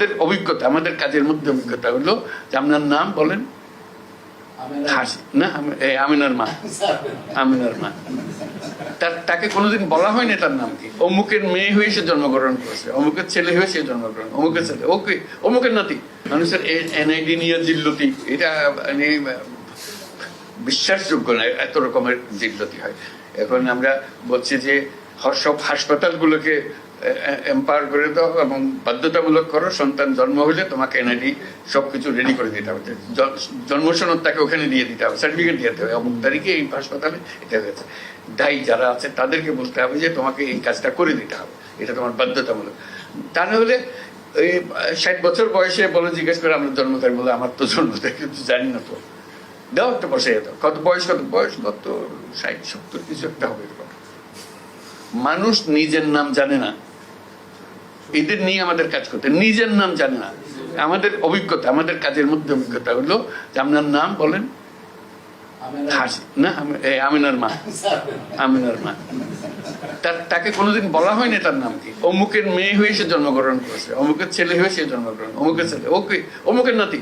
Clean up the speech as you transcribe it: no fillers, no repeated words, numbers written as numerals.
আমাদের অভিজ্ঞতা, আমাদের কাজের মধ্যে অভিজ্ঞতা হলো যে আপনার নাম বলেন। হাসি না, আমিনার মা। আমিনার মা, তাকে কোনোদিন বলা হয়নি তার নাম কি। অমুকের মেয়ে হয়ে সে জন্মগ্রহণ করেছে, অমুকের ছেলে হয়ে সে জন্মগ্রহণ, অমুকের ছেলে, ওকে অমুকের নাতি। মানুষের এনআইডি নিয়ে জিল্লতি, এটা মানে বিশ্বাসযোগ্য না, এত রকমের জিল্লতি হয়। এখন আমরা বলছি যে সব হাসপাতালগুলোকে এম্পাওয়ার করে দাও এবং বাধ্যতামূলক করো, সন্তান জন্ম হলে তোমাকে এনআইডি সবকিছু রেডি করে দিতে হবে, জন্ম সনদ তাকে ওখানে দিয়ে দিতে হবে, সার্টিফিকেট দিতে হবে, অমুক তারিখে এই হাসপাতালে এটা হয়েছে। দায়ী যারা আছে তাদেরকে বলতে হবে যে তোমাকে এই কাজটা করে দিতে হবে, এটা তোমার বাধ্যতামূলক। তা না হলে এই 60 বছর বয়সে বলে জিজ্ঞেস করে আমরা জন্ম তারিখ, বলে আমার তো জন্ম তারিখ কিন্তু জানি না, তো দাও একটা বসে যেত, কত বয়স, কত 60 70 কিছু একটা হবে। মানুষ নিজের নাম জানে না, এদের নিয়ে আমাদের কাজ করতে, নিজের নাম জানে না। আমাদের অভিজ্ঞতা, আমাদের কাজের মধ্যে অভিজ্ঞতা হলো যে আপনার নাম বলেন। হাসি না, আমিনার মা। আমিনার মা, তাকে কোনোদিন বলা হয়নি তার নাম কি। অমুকের মেয়ে হয়ে সে জন্মগ্রহণ করেছে, অমুকের ছেলে হয়ে সে জন্মগ্রহণ, অমুকের ছেলে, ওকে অমুকের নাতি।